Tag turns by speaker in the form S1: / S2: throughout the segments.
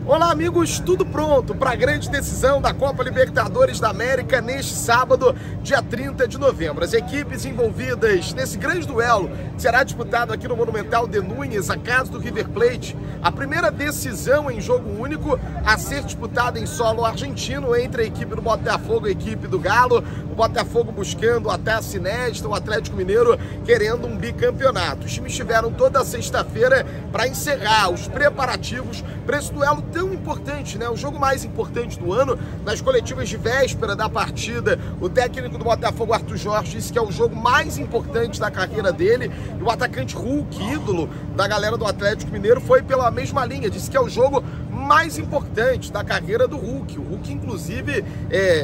S1: Olá amigos, tudo pronto para a grande decisão da Copa Libertadores da América neste sábado, dia 30 de novembro. As equipes envolvidas nesse grande duelo que será disputado aqui no Monumental de Núñez, a casa do River Plate, a primeira decisão em jogo único a ser disputada em solo argentino entre a equipe do Botafogo e a equipe do Galo. O Botafogo buscando a taça inédita, o Atlético Mineiro querendo um bicampeonato. Os times tiveram toda a sexta-feira para encerrar os preparativos para esse duelo tão importante, né? O jogo mais importante do ano. Nas coletivas de véspera da partida, o técnico do Botafogo, Arthur Jorge, disse que é o jogo mais importante da carreira dele, e o atacante Hulk, ídolo da galera do Atlético Mineiro, foi pela mesma linha, disse que é o jogo mais importante da carreira do Hulk. O Hulk, inclusive,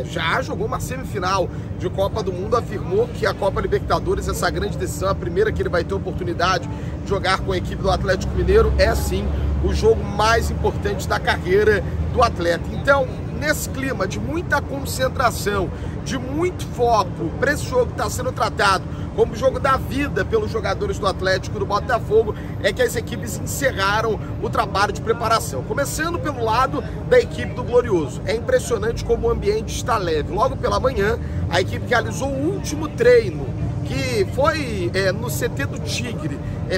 S1: já jogou uma semifinal de Copa do Mundo, afirmou que a Copa Libertadores, essa grande decisão, a primeira que ele vai ter oportunidade de jogar com a equipe do Atlético Mineiro, é sim o jogo mais importante da carreira do atleta. Então, nesse clima de muita concentração, de muito foco para esse jogo que está sendo tratado como o jogo da vida pelos jogadores do Atlético e do Botafogo, é que as equipes encerraram o trabalho de preparação. Começando pelo lado da equipe do Glorioso. É impressionante como o ambiente está leve. Logo pela manhã, a equipe realizou o último treino, que foi no CT do Tigre.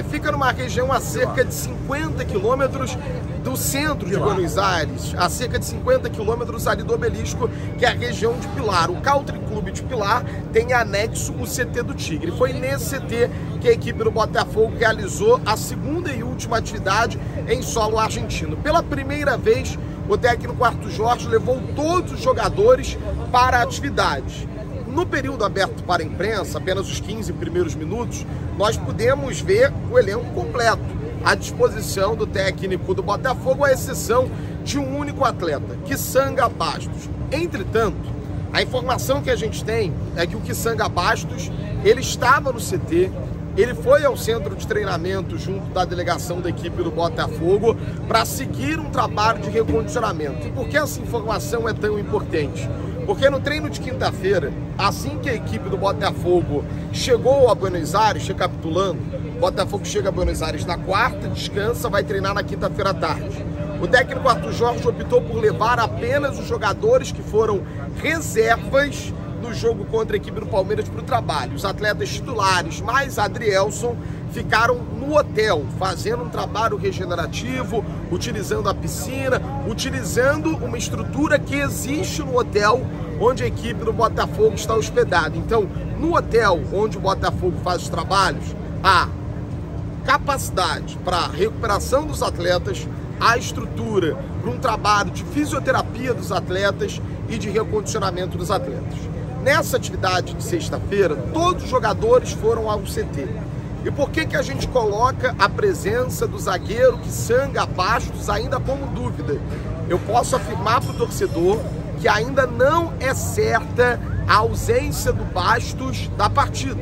S1: Fica numa região a cerca de 50 quilômetros do centro de Buenos Aires, a cerca de 50 quilômetros ali do Obelisco, que é a região de Pilar. O Country Club de Pilar tem anexo o CT do Tigre. Foi nesse CT que a equipe do Botafogo realizou a segunda e última atividade em solo argentino. Pela primeira vez, o técnico Arthur Jorge levou todos os jogadores para a atividade. No período aberto para a imprensa, apenas os 15 primeiros minutos, nós pudemos ver o elenco completo à disposição do técnico do Botafogo, à exceção de um único atleta, Kissanga Bastos. Entretanto, a informação que a gente tem é que o Kissanga Bastos, ele estava no CT, ele foi ao centro de treinamento junto da delegação da equipe do Botafogo para seguir um trabalho de recondicionamento. E por que essa informação é tão importante? Porque no treino de quinta-feira, assim que a equipe do Botafogo chegou a Buenos Aires, recapitulando, o Botafogo chega a Buenos Aires na quarta, descansa, vai treinar na quinta-feira à tarde. O técnico Arthur Jorge optou por levar apenas os jogadores que foram reservas no jogo contra a equipe do Palmeiras para o trabalho. Os atletas titulares, mais Adrielson, ficaram no hotel, fazendo um trabalho regenerativo, utilizando a piscina, utilizando uma estrutura que existe no hotel onde a equipe do Botafogo está hospedada. Então, no hotel onde o Botafogo faz os trabalhos, há capacidade para a recuperação dos atletas, há estrutura para um trabalho de fisioterapia dos atletas e de recondicionamento dos atletas. Nessa atividade de sexta-feira, todos os jogadores foram ao CT. E por que a gente coloca a presença do zagueiro Kissanga Bastos ainda como dúvida? Eu posso afirmar para o torcedor que ainda não é certa a ausência do Bastos da partida.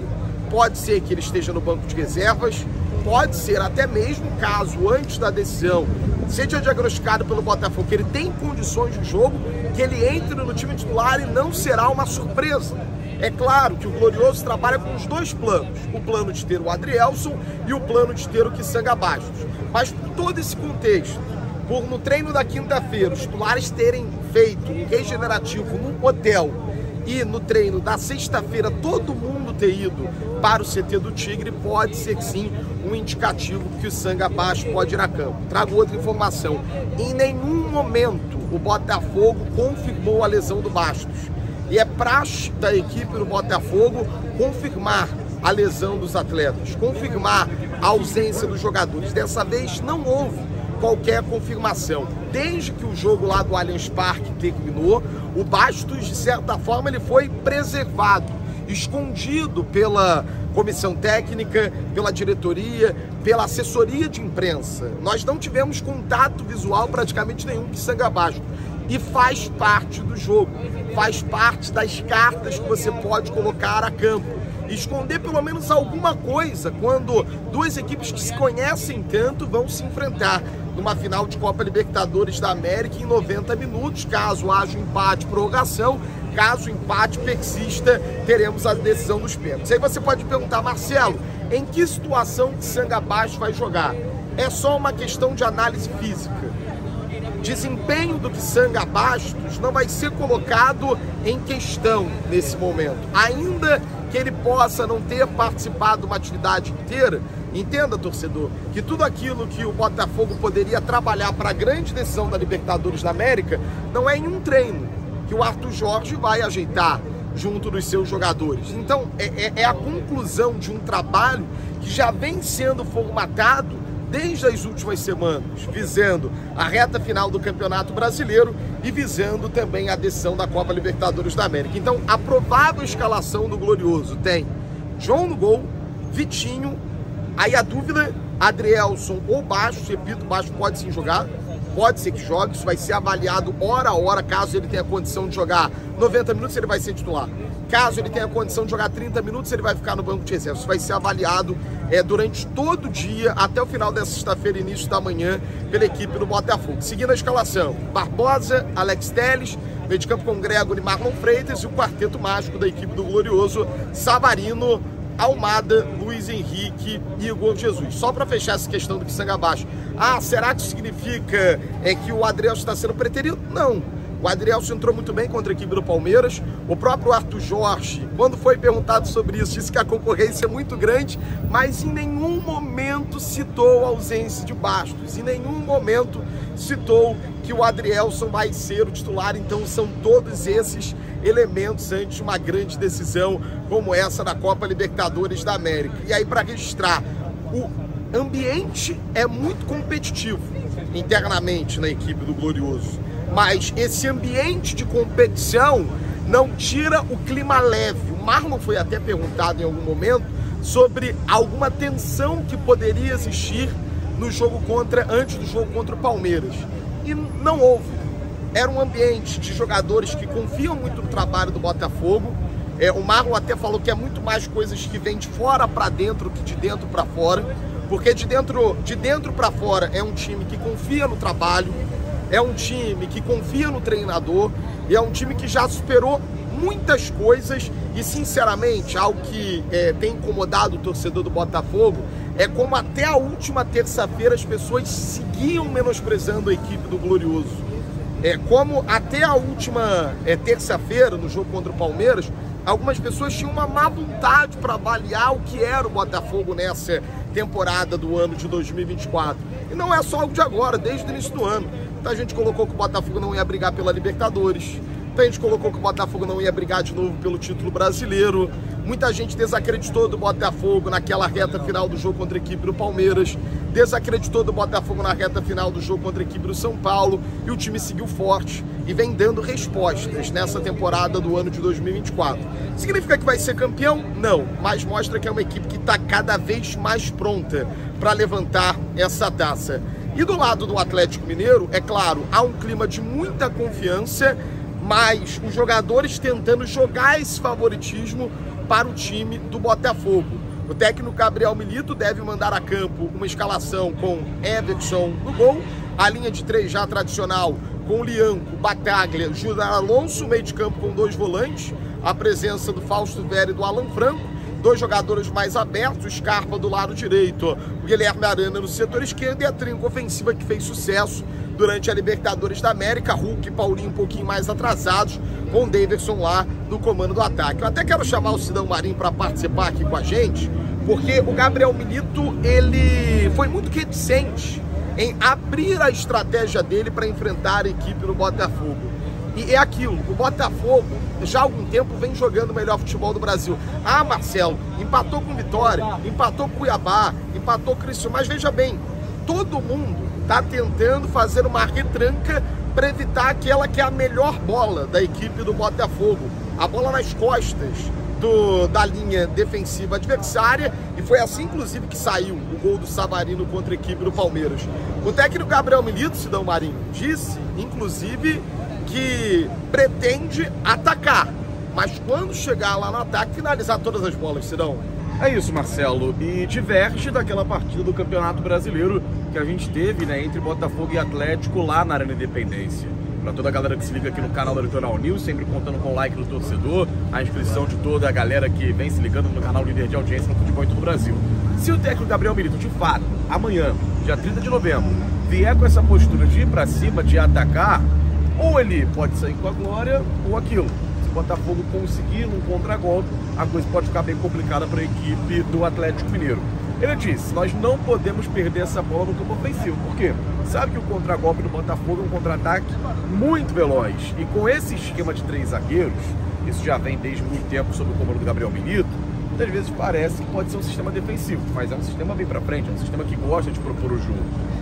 S1: Pode ser que ele esteja no banco de reservas, pode ser até mesmo, caso antes da decisão seja diagnosticado pelo Botafogo que ele tem condições de jogo, que ele entre no time titular e não será uma surpresa. É claro que o Glorioso trabalha com os dois planos, o plano de ter o Adrielson e o plano de ter o Kissanga Bastos. Mas por todo esse contexto, por no treino da quinta-feira os titulares terem feito um regenerativo no hotel e no treino da sexta-feira todo mundo ter ido para o CT do Tigre, pode ser que sim um indicativo que o Kissanga Bastos pode ir a campo. Trago outra informação: em nenhum momento o Botafogo confirmou a lesão do Bastos. E é praxe da equipe do Botafogo confirmar a lesão dos atletas, confirmar a ausência dos jogadores. Dessa vez não houve qualquer confirmação. Desde que o jogo lá do Allianz Parque terminou, o Bastos, de certa forma, ele foi preservado, escondido pela comissão técnica, pela diretoria, pela assessoria de imprensa. Nós não tivemos contato visual praticamente nenhum com Kissanga Bastos. E faz parte do jogo, faz parte das cartas que você pode colocar a campo. Esconder pelo menos alguma coisa quando duas equipes que se conhecem tanto vão se enfrentar numa final de Copa Libertadores da América em 90 minutos, caso haja um empate, prorrogação. Caso o empate persista, teremos a decisão dos pênaltis. Aí você pode perguntar: Marcelo, em que situação que Kissanga Bastos vai jogar? É só uma questão de análise física? desempenho do Kitsanga Bastos não vai ser colocado em questão nesse momento. Ainda que ele possa não ter participado de uma atividade inteira, entenda, torcedor, que tudo aquilo que o Botafogo poderia trabalhar para a grande decisão da Libertadores da América não é em um treino que o Arthur Jorge vai ajeitar junto dos seus jogadores. Então, é a conclusão de um trabalho que já vem sendo formatado desde as últimas semanas, visando a reta final do Campeonato Brasileiro e visando também a decisão da Copa Libertadores da América. Então, a provável escalação do Glorioso tem João no gol, Vitinho, aí a dúvida, Adrielson ou Bastos, repito, Bastos pode sim jogar, pode ser que jogue, isso vai ser avaliado hora a hora, caso ele tenha condição de jogar 90 minutos, ele vai ser titular. Caso ele tenha condição de jogar 30 minutos, ele vai ficar no banco de reserva. Isso vai ser avaliado durante todo o dia, até o final dessa sexta-feira, início da manhã, pela equipe do Botafogo. Seguindo a escalação, Barbosa, Alex Telles, meio de campo com Gregory e Marlon Freitas, e o quarteto mágico da equipe do Glorioso, Savarino, Almada, Luiz Henrique e Igor Jesus. Só para fechar essa questão do Kitsanga Bastos. Ah, será que isso significa que o Adrielson está sendo preterido? Não. O Adrielson entrou muito bem contra a equipe do Palmeiras. O próprio Arthur Jorge, quando foi perguntado sobre isso, disse que a concorrência é muito grande, mas em nenhum momento citou a ausência de Bastos. Em nenhum momento citou que o Adrielson vai ser o titular. Então são todos esses elementos antes de uma grande decisão como essa da Copa Libertadores da América. E aí, para registrar, o ambiente é muito competitivo internamente na equipe do Glorioso, mas esse ambiente de competição não tira o clima leve. O Marlon foi até perguntado em algum momento sobre alguma tensão que poderia existir no jogo antes do jogo contra o Palmeiras, e não houve. Era um ambiente de jogadores que confiam muito no trabalho do Botafogo. O Marlon até falou que é muito mais coisas que vêm de fora para dentro que de dentro para fora, porque de dentro para fora é um time que confia no trabalho, é um time que confia no treinador, e é um time que já superou muitas coisas. E sinceramente, algo que tem incomodado o torcedor do Botafogo é como até a última terça-feira as pessoas seguiam menosprezando a equipe do Glorioso. Como até a última terça-feira, no jogo contra o Palmeiras, algumas pessoas tinham uma má vontade para avaliar o que era o Botafogo nessa temporada do ano de 2024. E não é só algo de agora, desde o início do ano. Muita gente colocou que o Botafogo não ia brigar pela Libertadores. Muita gente colocou que o Botafogo não ia brigar de novo pelo título brasileiro. Muita gente desacreditou do Botafogo naquela reta final do jogo contra a equipe do Palmeiras. Desacreditou do Botafogo na reta final do jogo contra a equipe do São Paulo. E o time seguiu forte e vem dando respostas nessa temporada do ano de 2024. Significa que vai ser campeão? Não. Mas mostra que é uma equipe que está cada vez mais pronta para levantar essa taça. E do lado do Atlético Mineiro, é claro, há um clima de muita confiança, mas os jogadores tentando jogar esse favoritismo para o time do Botafogo. O técnico Gabriel Milito deve mandar a campo uma escalação com Everson no gol, a linha de 3 já tradicional com Lianco, Bataglia, Júnior Alonso, meio de campo com 2 volantes, a presença do Fausto Vera e do Alan Franco, 2 jogadores mais abertos, o Scarpa do lado direito, o Guilherme Arana no setor esquerdo e a trinca ofensiva que fez sucesso durante a Libertadores da América, Hulk e Paulinho um pouquinho mais atrasados, com o Daverson lá no comando do ataque. Eu até quero chamar o Sidão Marinho para participar aqui com a gente, porque o Gabriel Milito, ele foi muito reticente em abrir a estratégia dele para enfrentar a equipe do Botafogo. E é aquilo, o Botafogo já há algum tempo vem jogando o melhor futebol do Brasil. Ah, Marcelo, empatou com Vitória, empatou com Cuiabá, empatou com Criciúma, mas veja bem, todo mundo está tentando fazer uma retranca para evitar aquela que é a melhor bola da equipe do Botafogo, a bola nas costas da linha defensiva adversária, e foi assim inclusive que saiu o gol do Savarino contra a equipe do Palmeiras. O técnico Gabriel Milito, Sidão Marinho, disse inclusive que pretende atacar, mas quando chegar lá no ataque, finalizar todas as bolas, Sidão.
S2: É isso, Marcelo, e diverge daquela partida do Campeonato Brasileiro que a gente teve, né, entre Botafogo e Atlético lá na Arena Independência. Para toda a galera que se liga aqui no canal da Litoral News, sempre contando com o like do torcedor, a inscrição de toda a galera que vem se ligando no canal líder de audiência no futebol em todo o Brasil. Se o técnico Gabriel Milito, de fato, amanhã, dia 30 de novembro, vier com essa postura de ir pra cima, de atacar, ou ele pode sair com a glória ou aquilo. Se o Botafogo conseguir um contragolpe, a coisa pode ficar bem complicada para a equipe do Atlético Mineiro. Ele disse, nós não podemos perder essa bola no campo ofensivo. Por quê? Sabe que o contragolpe do Botafogo é um contra-ataque muito veloz. E com esse esquema de 3 zagueiros, isso já vem desde muito tempo sob o comando do Gabriel Milito, muitas vezes parece que pode ser um sistema defensivo, mas é um sistema bem para frente, é um sistema que gosta de propor o jogo.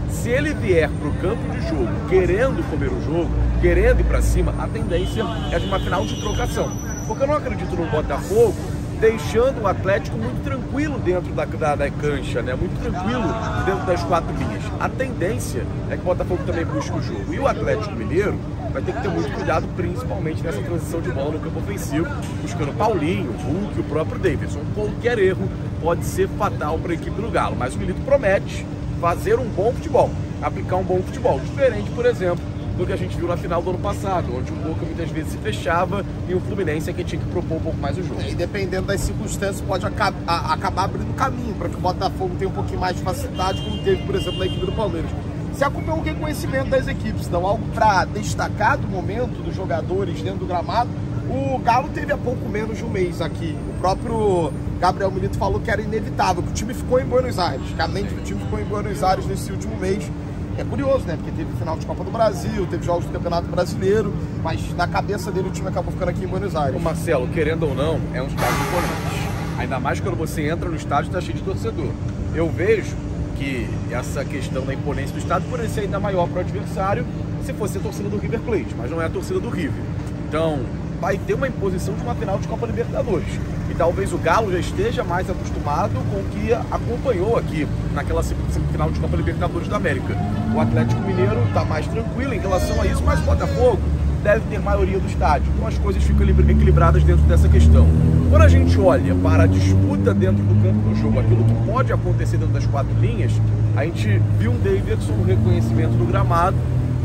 S2: Se ele vier para o campo de jogo querendo comer o jogo, querendo ir para cima, a tendência é de uma final de trocação. Porque eu não acredito no Botafogo deixando o Atlético muito tranquilo dentro da cancha, né? Muito tranquilo dentro das 4 linhas. A tendência é que o Botafogo também busque o jogo. E o Atlético Mineiro vai ter que ter muito cuidado, principalmente nessa transição de bola no campo ofensivo, buscando Paulinho, Hulk, o próprio Davidson. Qualquer erro pode ser fatal para a equipe do Galo, mas o Milito promete fazer um bom futebol, aplicar um bom futebol, diferente, por exemplo, do que a gente viu na final do ano passado, onde o Boca muitas vezes se fechava e o Fluminense é que tinha que propor um pouco mais o jogo.
S1: E dependendo das circunstâncias, pode acabar abrindo caminho para que o Botafogo tenha um pouquinho mais de facilidade, como teve, por exemplo, na equipe do Palmeiras. Se acompanha o reconhecimento das equipes, então algo para destacar do momento dos jogadores dentro do gramado. O Galo teve há pouco menos de um mês aqui. O próprio Gabriel Milito falou que era inevitável, que o time ficou em Buenos Aires, que a mente do time ficou em Buenos Aires nesse último mês. É curioso, né? Porque teve final de Copa do Brasil, teve jogos do Campeonato Brasileiro, mas na cabeça dele o time acabou ficando aqui em Buenos Aires.
S2: O Marcelo, querendo ou não, é um estádio imponente. Ainda mais quando você entra no estádio e está cheio de torcedor. Eu vejo que essa questão da imponência do estádio poderia ser ainda maior para o adversário se fosse a torcida do River Plate, mas não é a torcida do River. Então, vai ter uma imposição de uma final de Copa Libertadores. E talvez o Galo já esteja mais acostumado com o que acompanhou aqui naquela semifinal de Copa Libertadores da América. O Atlético Mineiro está mais tranquilo em relação a isso, mas o Botafogo deve ter maioria do estádio. Então as coisas ficam equilibradas dentro dessa questão. Quando a gente olha para a disputa dentro do campo do jogo, aquilo que pode acontecer dentro das 4 linhas, a gente viu um Davidson no reconhecimento do gramado,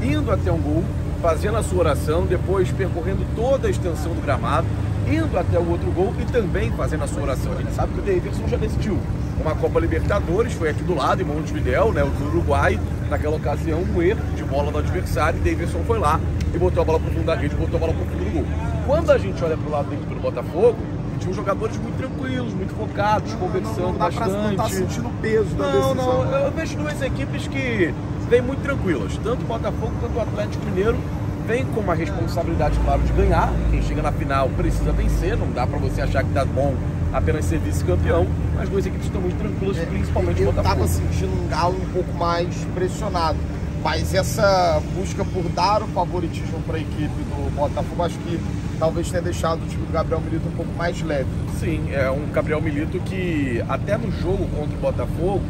S2: indo até um gol, fazendo a sua oração, depois percorrendo toda a extensão do gramado, indo até o outro gol e também fazendo a sua oração. A gente sabe que o Davidson já decidiu uma Copa Libertadores, foi aqui do lado, em Montevidéu, né, o Uruguai, naquela ocasião, um erro de bola do adversário, e Davidson foi lá e botou a bola pro fundo da rede, botou a bola pro fundo do gol. Quando a gente olha pro lado da equipe do Botafogo, tinha jogadores muito tranquilos, muito focados, conversando bastante. Não tá
S1: sentindo o peso da decisão.
S2: Não, eu vejo 2 equipes que vêm muito tranquilas, tanto o Botafogo quanto o Atlético Mineiro. Vem com uma responsabilidade, claro, de ganhar. Quem chega na final precisa vencer, não dá pra você achar que tá bom apenas ser vice-campeão. As 2 equipes estão muito tranquilas, principalmente o Botafogo.
S1: Eu tava sentindo um Galo um pouco mais pressionado, mas essa busca por dar o favoritismo para a equipe do Botafogo, acho que talvez tenha deixado o time do Gabriel Milito um pouco mais leve.
S2: Sim, é um Gabriel Milito que até no jogo contra o Botafogo,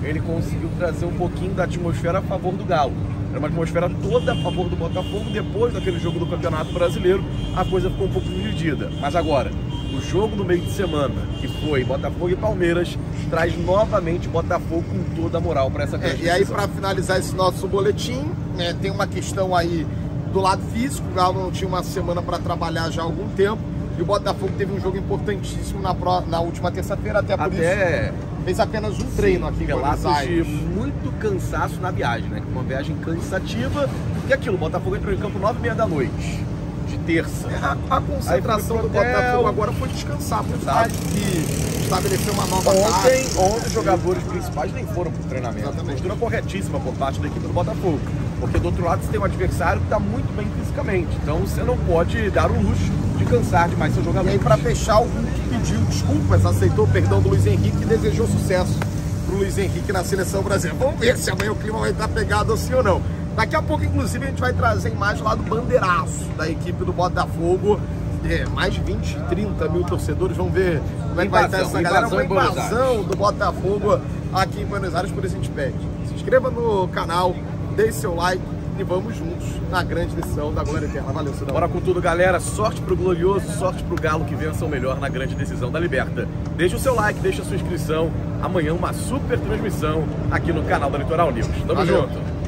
S2: ele conseguiu trazer um pouquinho da atmosfera a favor do Galo. Era uma atmosfera toda a favor do Botafogo. Depois daquele jogo do Campeonato Brasileiro, a coisa ficou um pouco dividida. Mas agora, o jogo do meio de semana, que foi Botafogo e Palmeiras, traz novamente Botafogo com toda a moral para essa questão.
S1: E aí, para finalizar esse nosso boletim, tem uma questão aí do lado físico. O Galo não tinha uma semana para trabalhar já há algum tempo. E o Botafogo teve um jogo importantíssimo na última terça-feira, até por isso fez apenas um treino aqui em Buenos Aires.
S2: De muito cansaço na viagem, né? Uma viagem cansativa. E aquilo, o Botafogo entrou em campo 9h30 da noite, de terça.
S1: A concentração do Botafogo agora foi descansar, por mais que estabelecer uma nova tática.
S2: Ontem os jogadores principais nem foram para o treinamento. Exatamente. Postura corretíssima por parte da equipe do Botafogo. Porque do outro lado você tem um adversário que está muito bem fisicamente. Então você não pode dar o luxo de cansar demais seus jogadores.
S1: E aí, para fechar, o Hulk pediu desculpas, aceitou o perdão do Luiz Henrique e desejou sucesso para o Luiz Henrique na seleção brasileira. Vamos ver se amanhã o clima vai estar pegado assim ou não. Daqui a pouco, inclusive, a gente vai trazer imagem lá do bandeiraço da equipe do Botafogo. Mais de 20, 30 mil torcedores. Vamos ver como é que vai estar essa galera. Uma invasão do Botafogo aqui em Buenos Aires, por isso a gente pede. Se inscreva no canal, deixe seu like e vamos juntos na grande decisão da Glória Eterna. Valeu, Cidão.
S2: Bora com tudo, galera. Sorte pro Glorioso, sorte pro Galo que vença o melhor na grande decisão da Liberta. Deixa o seu like, deixa a sua inscrição. Amanhã uma super transmissão aqui no canal da Litoral News. Tamo junto.